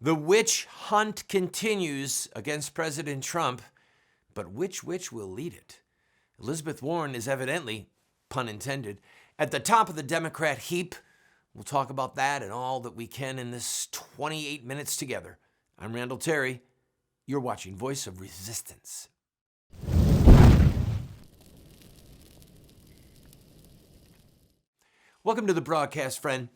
The witch hunt continues against President Trump, but which witch will lead it? Elizabeth Warren is evidently, pun intended, at the top of the Democrat heap. We'll talk about that and all that we can in this 28 minutes together. I'm Randall Terry. You're watching Voice of Resistance. Welcome to the broadcast, friend.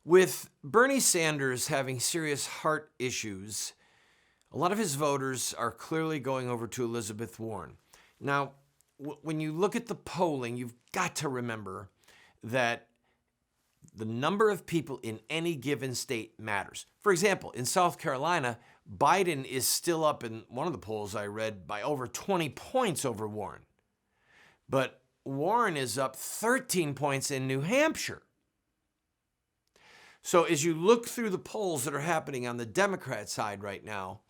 With Bernie Sanders having serious heart issues, a lot of his voters are clearly going over to Elizabeth Warren. Now, when you look at the polling, you've got to remember that the number of people in any given state matters. For example, in South Carolina, Biden is still up in one of the polls I read by over 20 points over Warren. But Warren is up 13 points in New Hampshire. So as you look through the polls that are happening on the Democrat side right now,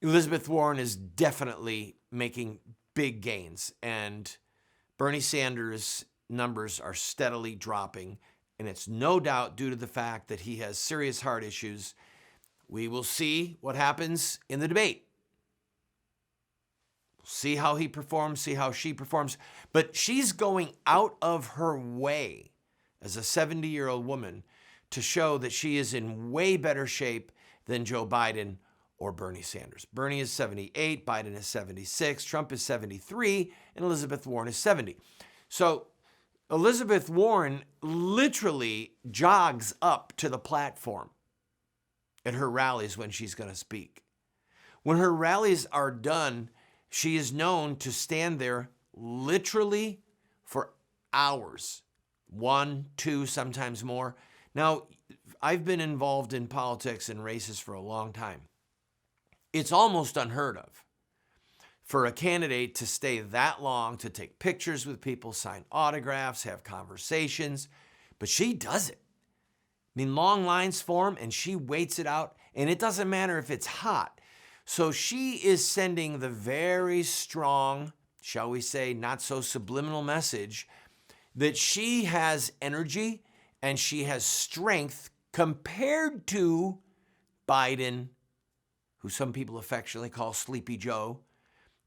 Elizabeth Warren is definitely making big gains, and Bernie Sanders' numbers are steadily dropping, and it's no doubt due to the fact that he has serious heart issues. We will see what happens in the debate. See how he performs, see how she performs. But she's going out of her way as a 70-year-old woman to show that she is in way better shape than Joe Biden or Bernie Sanders. Bernie is 78, Biden is 76, Trump is 73, and Elizabeth Warren is 70. So Elizabeth Warren literally jogs up to the platform at her rallies when she's going to speak. When her rallies are done, she is known to stand there literally for hours, 1, 2, sometimes more. Now, I've been involved in politics and races for a long time. It's almost unheard of for a candidate to stay that long, to take pictures with people, sign autographs, have conversations, but she does it. I mean, long lines form and she waits it out, and it doesn't matter if it's hot. So she is sending the very strong, shall we say, not so subliminal message that she has energy and she has strength compared to Biden, who some people affectionately call Sleepy Joe,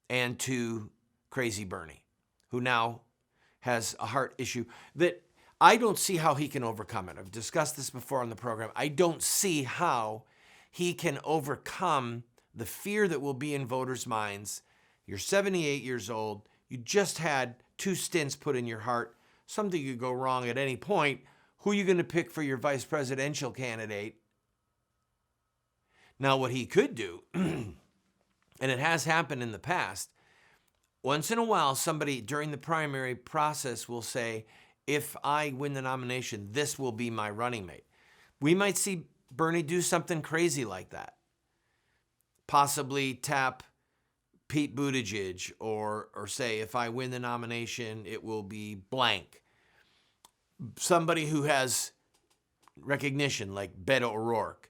and to Crazy Bernie, who now has a heart issue that I don't see how he can overcome it. I've discussed this before on the program. I don't see how he can overcome the fear that will be in voters' minds. You're 78 years old. You just had 2 stents put in your heart. Something could go wrong at any point. Who are you going to pick for your vice presidential candidate? Now, what he could do, and it has happened in the past, once in a while, somebody during the primary process will say, if I win the nomination, this will be my running mate. We might see Bernie do something crazy like that. Possibly tap Pete Buttigieg or say, if I win the nomination, it will be blank. Somebody who has recognition like Beto O'Rourke,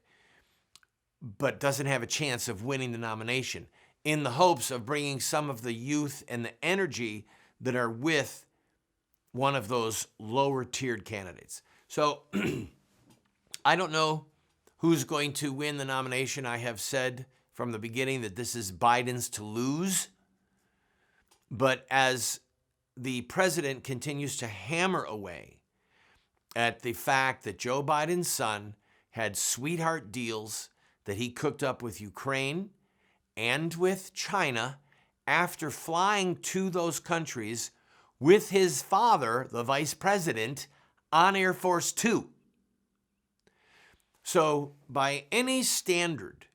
but doesn't have a chance of winning the nomination, in the hopes of bringing some of the youth and the energy that are with one of those lower tiered candidates. So I don't know who's going to win the nomination. I have said from the beginning that this is Biden's to lose. But as the president continues to hammer away at the fact that Joe Biden's son had sweetheart deals that he cooked up with Ukraine and with China after flying to those countries with his father, the vice president, on Air Force Two. So by any standard,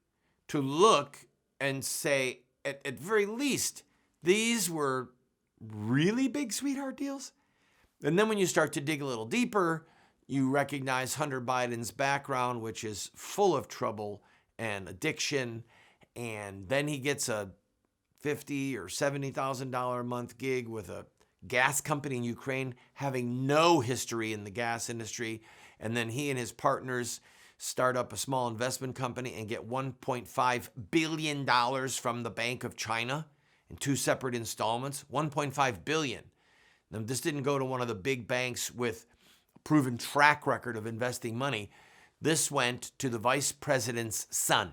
to look and say, at very least, these were really big sweetheart deals. And then when you start to dig a little deeper, you recognize Hunter Biden's background, which is full of trouble and addiction. And then he gets a $50,000 or $70,000 a month gig with a gas company in Ukraine, having no history in the gas industry. And then he and his partners start up a small investment company and get $1.5 billion from the Bank of China in 2 separate installments. $1.5 billion. Now, this didn't go to one of the big banks with a proven track record of investing money. This went to the vice president's son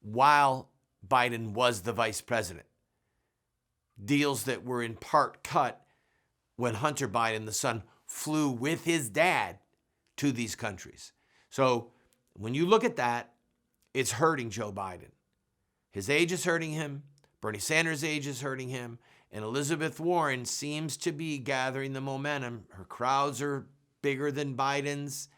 while Biden was the vice president. Deals that were in part cut when Hunter Biden, the son, flew with his dad to these countries. So when you look at that, it's hurting Joe Biden. His age is hurting him. Bernie Sanders' age is hurting him. And Elizabeth Warren seems to be gathering the momentum. Her crowds are bigger than Biden's.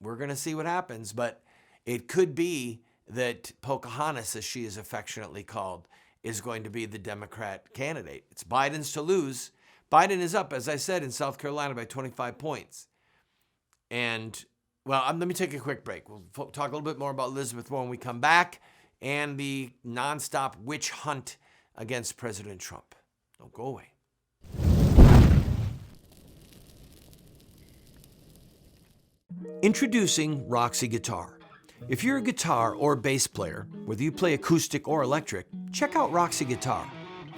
We're going to see what happens. But it could be that Pocahontas, as she is affectionately called, is going to be the Democrat candidate. It's Biden's to lose. Biden is up, as I said, in South Carolina by 25 points. And, well, let me take a quick break. We'll talk a little bit more about Elizabeth Warren when we come back and the nonstop witch hunt against President Trump. Don't go away. Introducing Roxy Guitar. If you're a guitar or bass player, whether you play acoustic or electric, check out Roxy Guitar.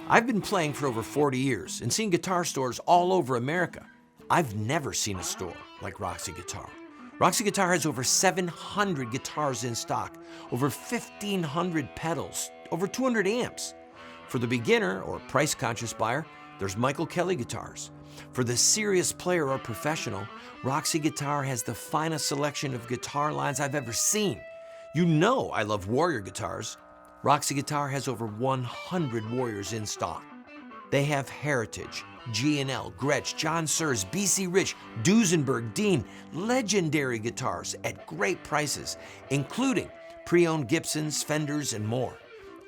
I've been playing for over 40 years and seen guitar stores all over America. I've never seen a store like Roxy Guitar. Roxy Guitar has over 700 guitars in stock, over 1,500 pedals, over 200 amps. For the beginner or price-conscious buyer, there's Michael Kelly guitars. For the serious player or professional, Roxy Guitar has the finest selection of guitar lines I've ever seen. You know I love Warrior guitars. Roxy Guitar has over 100 Warriors in stock. They have Heritage, G&L, Gretsch, John Sears, BC Rich, Duesenberg, Dean, legendary guitars at great prices, including pre-owned Gibsons, Fenders, and more.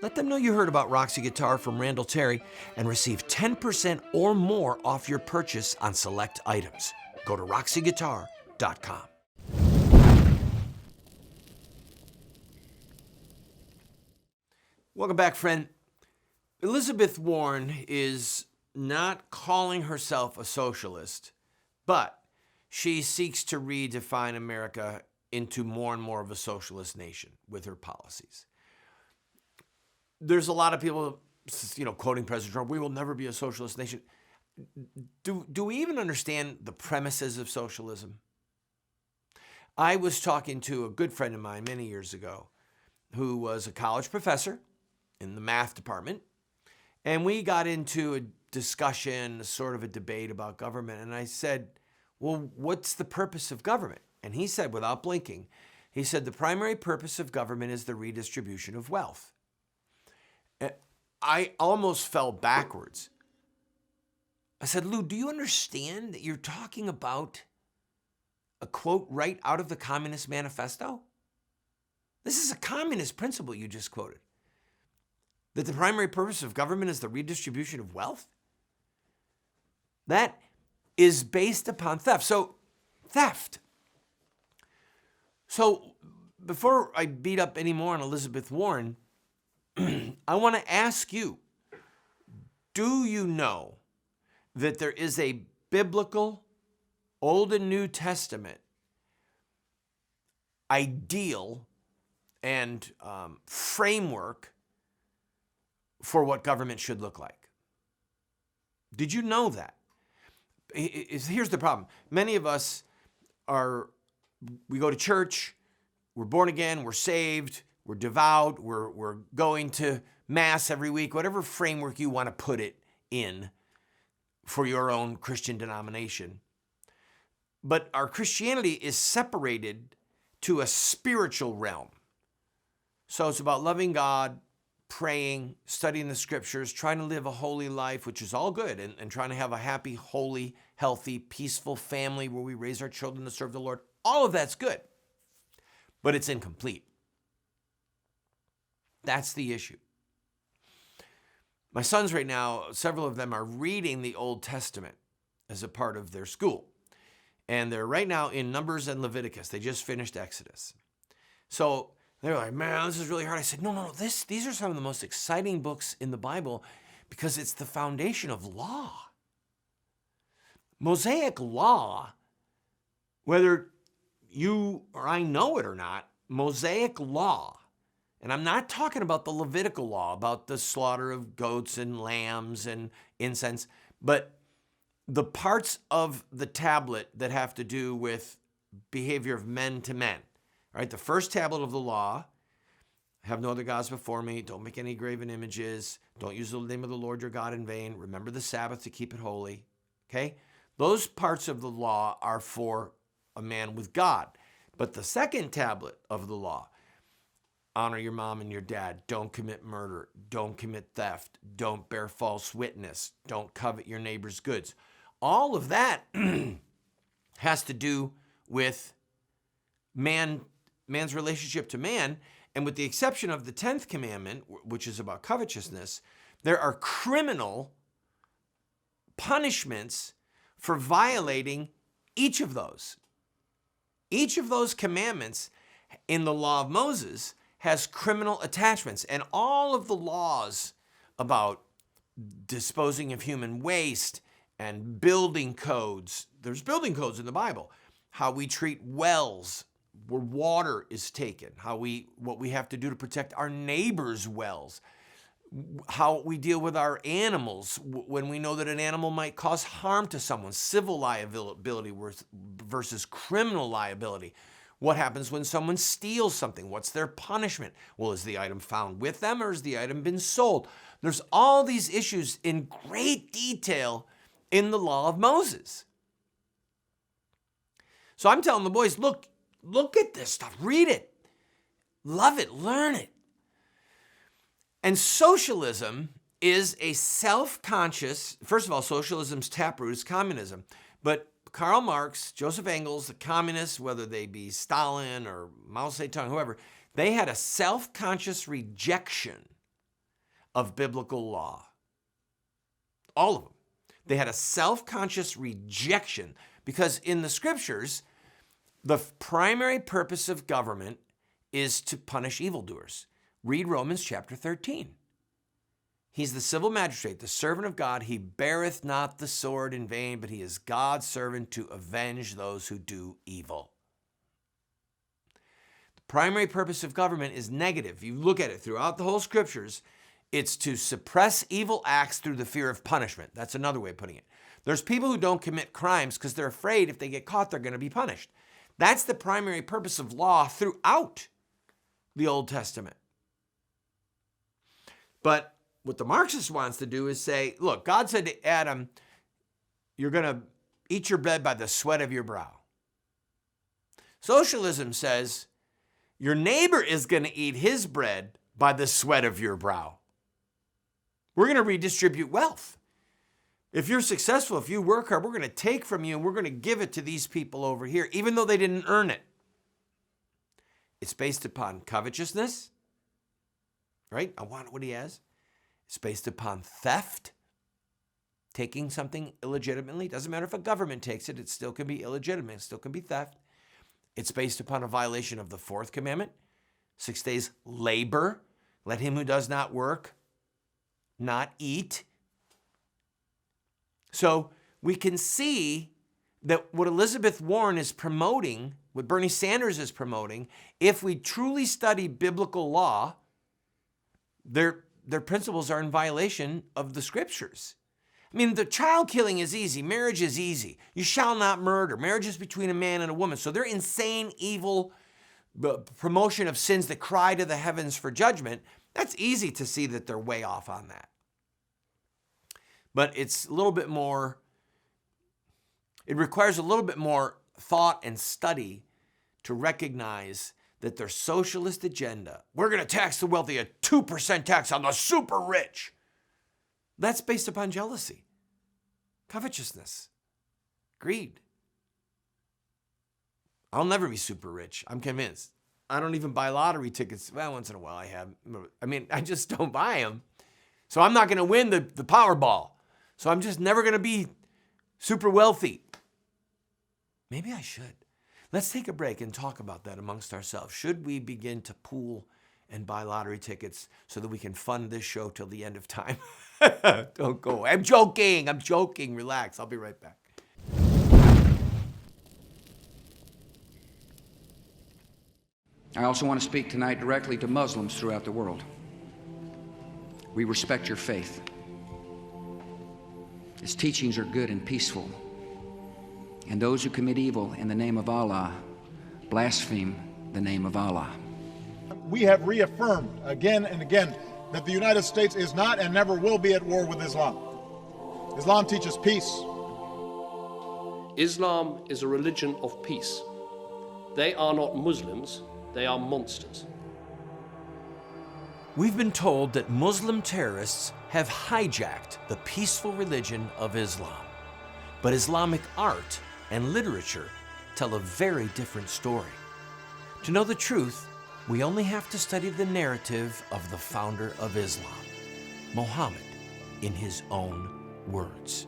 Let them know you heard about Roxy Guitar from Randall Terry and receive 10% or more off your purchase on select items. Go to roxyguitar.com. Welcome back, friend. Elizabeth Warren is not calling herself a socialist, but she seeks to redefine America into more and more of a socialist nation with her policies. There's a lot of people, quoting President Trump, we will never be a socialist nation. Do we even understand the premises of socialism? I was talking to a good friend of mine many years ago who was a college professor in the math department, and we got into a discussion, sort of a debate about government, and I said, well, what's the purpose of government? And he said, without blinking, he said, the primary purpose of government is the redistribution of wealth. I almost fell backwards. I said, Lou, do you understand that you're talking about a quote right out of the Communist Manifesto? This is a communist principle you just quoted. That the primary purpose of government is the redistribution of wealth? That is based upon theft. So, theft. So, before I beat up any more on Elizabeth Warren, I want to ask you, do you know that there is a biblical Old and New Testament ideal and framework for what government should look like? Did you know that? Here's the problem. Many of us we go to church, we're born again, we're saved, we're devout, we're going to Mass every week, whatever framework you want to put it in for your own Christian denomination. But our Christianity is separated to a spiritual realm. So it's about loving God, praying, studying the scriptures, trying to live a holy life, which is all good, and trying to have a happy, holy, healthy, peaceful family where we raise our children to serve the Lord. All of that's good, but it's incomplete. That's the issue. My sons right now, several of them are reading the Old Testament as a part of their school. And they're right now in Numbers and Leviticus. They just finished Exodus. So they're like, man, this is really hard. I said, no, these are some of the most exciting books in the Bible because it's the foundation of law. Mosaic law, whether you or I know it or not, Mosaic law, and I'm not talking about the Levitical law, about the slaughter of goats and lambs and incense, but the parts of the tablet that have to do with behavior of men to men. All right, the first tablet of the law, have no other gods before me, don't make any graven images, don't use the name of the Lord your God in vain, remember the Sabbath to keep it holy. Okay? Those parts of the law are for a man with God. But the second tablet of the law, honor your mom and your dad, don't commit murder, don't commit theft, don't bear false witness, don't covet your neighbor's goods. All of that has to do with man's relationship to man. And with the exception of the 10th commandment, which is about covetousness, there are criminal punishments for violating each of those. Each of those commandments in the law of Moses has criminal attachments. And all of the laws about disposing of human waste and building codes, there's building codes in the Bible, how we treat wells where water is taken, what we have to do to protect our neighbors' wells, how we deal with our animals when we know that an animal might cause harm to someone, civil liability versus criminal liability. What happens when someone steals something? What's their punishment? Well, is the item found with them or has the item been sold? There's all these issues in great detail in the law of Moses. So I'm telling the boys, look at this stuff, read it, love it, learn it. And socialism is a self-conscious, first of all, socialism's taproot is communism. But Karl Marx, Joseph Engels, the communists, whether they be Stalin or Mao Zedong, whoever, they had a self-conscious rejection of biblical law. All of them. They had a self-conscious rejection because in the scriptures, the primary purpose of government is to punish evildoers. Read Romans chapter 13. He's the civil magistrate, the servant of God. He beareth not the sword in vain, but he is God's servant to avenge those who do evil. The primary purpose of government is negative. You look at it throughout the whole scriptures, it's to suppress evil acts through the fear of punishment. That's another way of putting it. There's people who don't commit crimes because they're afraid if they get caught, they're going to be punished. That's the primary purpose of law throughout the Old Testament. But what the Marxist wants to do is say, look, God said to Adam, you're going to eat your bread by the sweat of your brow. Socialism says your neighbor is going to eat his bread by the sweat of your brow. We're going to redistribute wealth. If you're successful, if you work hard, we're going to take from you and we're going to give it to these people over here, even though they didn't earn it. It's based upon covetousness, right? I want what he has. It's based upon theft, taking something illegitimately. Doesn't matter if a government takes it, it still can be illegitimate. It still can be theft. It's based upon a violation of the fourth commandment. 6 days labor. Let him who does not work not eat. So we can see that what Elizabeth Warren is promoting, what Bernie Sanders is promoting, if we truly study biblical law, their principles are in violation of the scriptures. I mean, the child killing is easy. Marriage is easy. You shall not murder. Marriage is between a man and a woman. So they're insane, evil promotion of sins that cry to the heavens for judgment. That's easy to see that they're way off on that. But it's a little bit more, it requires a little bit more thought and study to recognize that their socialist agenda, we're going to tax the wealthy, a 2% tax on the super rich. That's based upon jealousy, covetousness, greed. I'll never be super rich. I'm convinced. I don't even buy lottery tickets. Well, once in a while I have. I mean, I just don't buy them. So I'm not going to win the Powerball. So I'm just never going to be super wealthy. Maybe I should. Let's take a break and talk about that amongst ourselves. Should we begin to pool and buy lottery tickets so that we can fund this show till the end of time? Don't go away. I'm joking. Relax. I'll be right back. I also want to speak tonight directly to Muslims throughout the world. We respect your faith. Its teachings are good and peaceful. and those who commit evil in the name of Allah blaspheme the name of Allah. We have reaffirmed again and again that the United States is not and never will be at war with Islam. Islam teaches peace. Islam is a religion of peace. They are not Muslims, they are monsters. We've been told that Muslim terrorists have hijacked the peaceful religion of Islam. But Islamic art and literature tell a very different story. To know the truth, we only have to study the narrative of the founder of Islam, Muhammad, in his own words.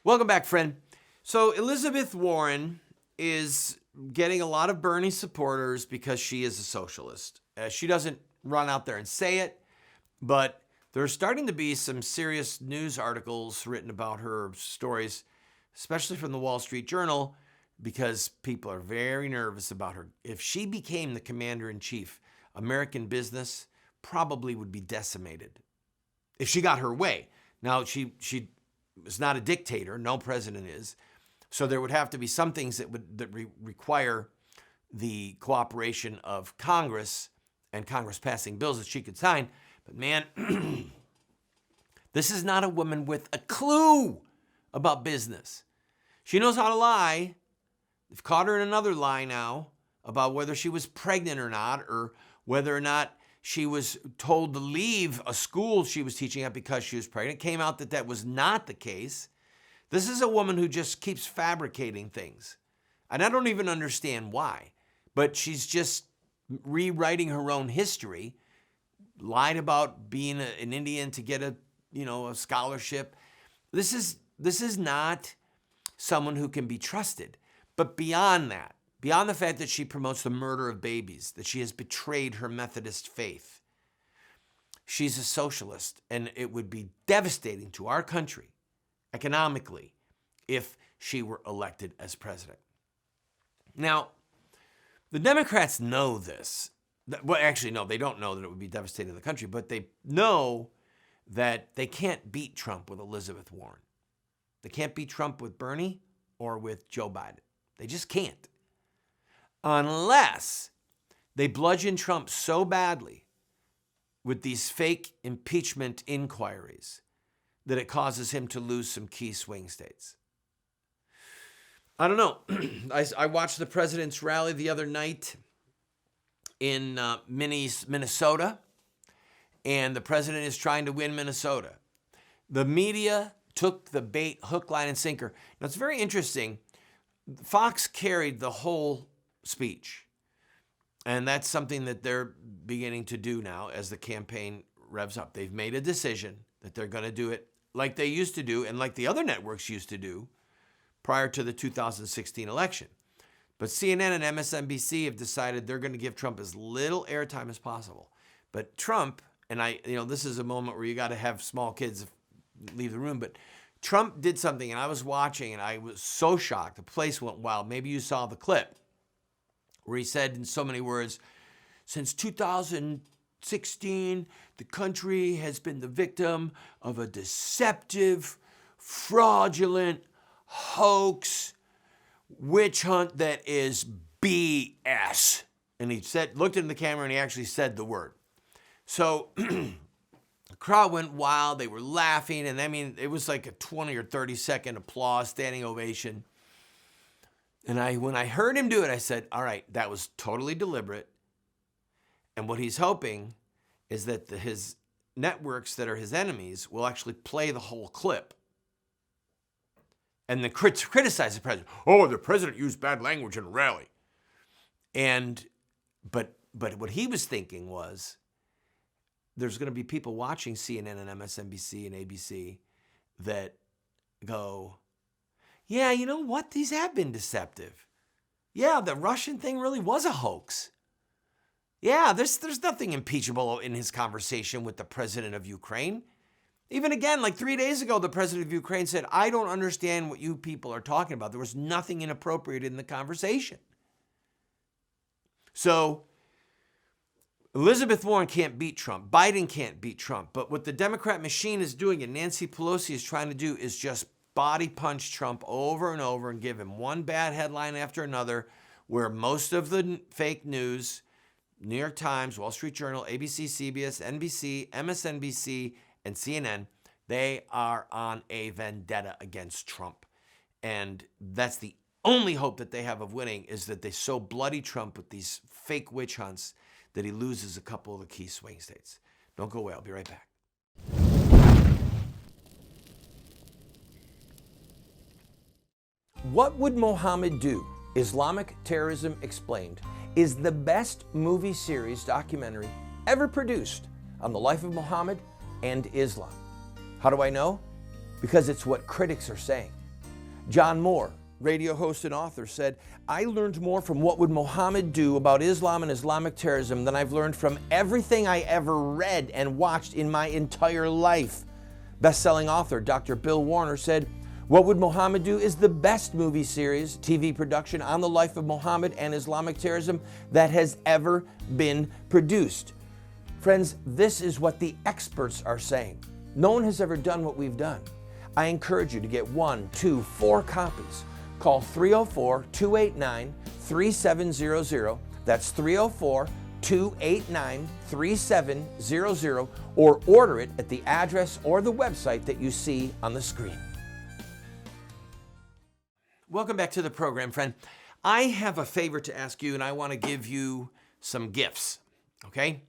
Welcome back, friend. So Elizabeth Warren is getting a lot of Bernie supporters because she is a socialist. She doesn't run out there and say it, but there's starting to be some serious news articles written about her stories, especially from the Wall Street Journal, because people are very nervous about her. If she became the commander-in-chief, American business probably would be decimated if she got her way. Now, she is not a dictator. No president is. So there would have to be some things that require the cooperation of Congress and Congress passing bills that she could sign. But man, this is not a woman with a clue about business. She knows how to lie. They've caught her in another lie now about whether she was pregnant or not, or whether or not she was told to leave a school she was teaching at because she was pregnant. It came out that that was not the case. This is a woman who just keeps fabricating things. And I don't even understand why. But she's just rewriting her own history, lied about being an Indian to get a scholarship. This is not someone who can be trusted. But beyond that, beyond the fact that she promotes the murder of babies, that she has betrayed her Methodist faith, she's a socialist, and it would be devastating to our country economically if she were elected as president. Now, the Democrats know this. Well, actually, no, they don't know that it would be devastating to the country, but they know that they can't beat Trump with Elizabeth Warren. They can't beat Trump with Bernie or with Joe Biden. They just can't. Unless they bludgeon Trump so badly with these fake impeachment inquiries that it causes him to lose some key swing states. I don't know. I watched the president's rally the other night in Minnesota, and the president is trying to win Minnesota. The media took the bait, hook, line, and sinker. Now, it's very interesting. Fox carried the whole speech, and that's something that they're beginning to do now as the campaign revs up. They've made a decision that they're going to do it like they used to do and like the other networks used to do prior to the 2016 election. But CNN and MSNBC have decided they're going to give Trump as little airtime as possible. But Trump, and this is a moment where you got to have small kids leave the room, but Trump did something, and I was watching, and I was so shocked. The place went wild. Maybe you saw the clip where he said in so many words, since 2016, the country has been the victim of a deceptive, fraudulent, hoax, witch hunt that is BS. And he looked into the camera, and he actually said the word. So the crowd went wild. They were laughing. And it was like a 20 or 30 second applause, standing ovation. And when I heard him do it, I said, all right, that was totally deliberate. And what he's hoping is that his networks that are his enemies will actually play the whole clip and then criticize the president. Oh, the president used bad language in a rally. But what he was thinking was, there's going to be people watching CNN and MSNBC and ABC that go, yeah, you know what? These have been deceptive. Yeah, the Russian thing really was a hoax. Yeah, there's nothing impeachable in his conversation with the president of Ukraine. Even again, like 3 days ago, the president of Ukraine said, I don't understand what you people are talking about. There was nothing inappropriate in the conversation. So Elizabeth Warren can't beat Trump. Biden can't beat Trump. But what the Democrat machine is doing and Nancy Pelosi is trying to do is just body punch Trump over and over and give him one bad headline after another, where most of the fake news, New York Times, Wall Street Journal, ABC, CBS, NBC, MSNBC, and CNN, they are on a vendetta against Trump. And that's the only hope that they have of winning, is that they so bloody Trump with these fake witch hunts that he loses a couple of the key swing states. Don't go away. I'll be right back. What Would Mohammed Do? Islamic Terrorism Explained is the best movie series documentary ever produced on the life of Muhammad and Islam. How do I know? Because it's what critics are saying. John Moore, radio host and author, said, "I learned more from What Would Mohammed Do about Islam and Islamic terrorism than I've learned from everything I ever read and watched in my entire life." Best-selling author Dr. Bill Warner said, "What Would Mohammed Do is the best movie series, TV production on the life of Muhammad and Islamic terrorism that has ever been produced." Friends, this is what the experts are saying. No one has ever done what we've done. I encourage you to get 1, 2, 4 copies. Call 304-289-3700. That's 304-289-3700, or order it at the address or the website that you see on the screen. Welcome back to the program, friend. I have a favor to ask you, and I want to give you some gifts, okay?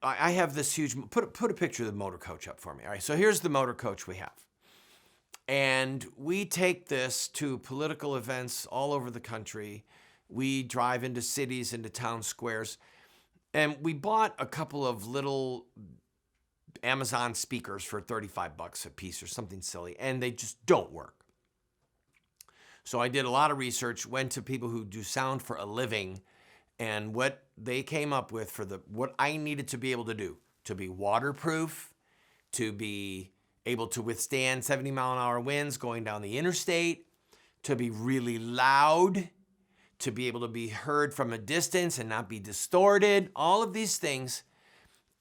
I have this huge, put a picture of the motor coach up for me. All right, so here's the motor coach we have. And we take this to political events all over the country. We drive into cities, into town squares. And we bought a couple of little Amazon speakers for $35 a piece or something silly, and they just don't work. So I did a lot of research, went to people who do sound for a living, and what they came up with for what I needed to be able to do, to be waterproof, to be able to withstand 70-mile-an-hour winds going down the interstate, to be really loud, to be able to be heard from a distance and not be distorted, all of these things.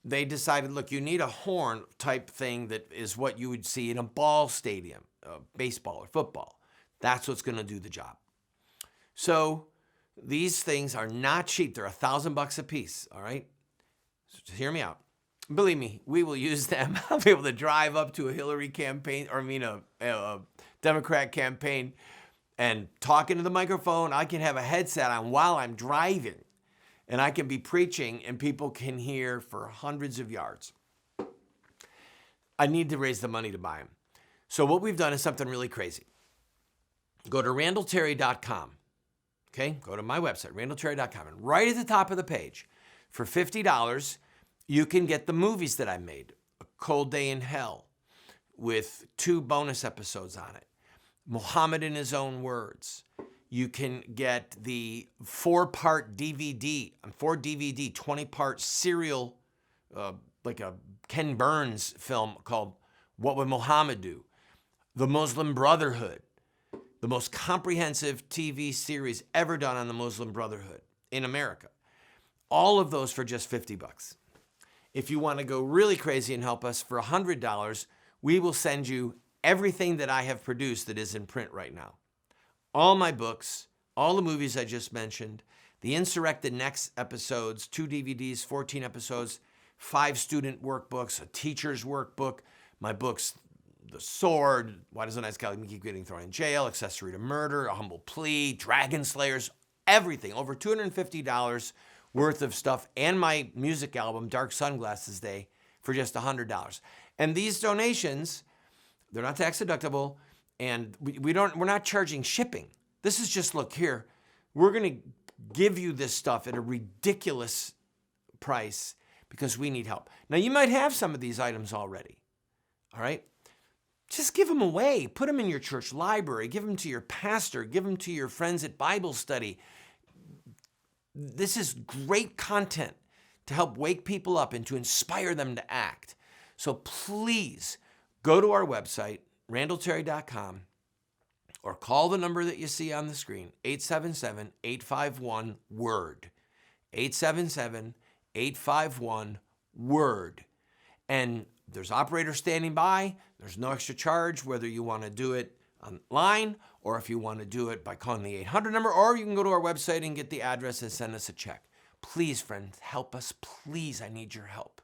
They decided, look, you need a horn type thing that is what you would see in a ball stadium, baseball or football. That's what's going to do the job. So these things are not cheap. They're $1,000 a piece, all right? So just hear me out. Believe me, we will use them. I'll be able to drive up to a Hillary campaign, or a Democrat campaign, and talk into the microphone. I can have a headset on while I'm driving, and I can be preaching, and people can hear for hundreds of yards. I need to raise the money to buy them. So what we've done is something really crazy. Go to randallterry.com. Okay, go to my website, randallterry.com, and right at the top of the page, for $50, you can get the movies that I made. A Cold Day in Hell, with 2 bonus episodes on it. Muhammad in His Own Words. You can get the 4-part DVD, 20-part serial, like a Ken Burns film called What Would Mohammed Do? The Muslim Brotherhood. The most comprehensive TV series ever done on the Muslim Brotherhood in America. All of those for just $50. If you want to go really crazy and help us, for $100, we will send you everything that I have produced that is in print right now. All my books, all the movies I just mentioned, the Insurrected Next episodes, 2 DVDs, 14 episodes, 5 student workbooks, a teacher's workbook, my books, The Sword, Why Does a Nice Guy Keep Getting Thrown in Jail, Accessory to Murder, A Humble Plea, Dragon Slayers, everything. Over $250 worth of stuff, and my music album, Dark Sunglasses Day, for just $100. And these donations, they're not tax deductible, and we're not charging shipping. This is just, look here, we're gonna give you this stuff at a ridiculous price because we need help. Now, you might have some of these items already, all right? Just give them away. Put them in your church library. Give them to your pastor. Give them to your friends at Bible study. This is great content to help wake people up and to inspire them to act. So please go to our website, randallterry.com, or call the number that you see on the screen, 877-851-WORD. 877-851-WORD. And there's operators standing by. There's no extra charge, whether you want to do it online or if you want to do it by calling the 800 number, or you can go to our website and get the address and send us a check. Please, friends, help us. Please, I need your help.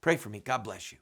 Pray for me. God bless you.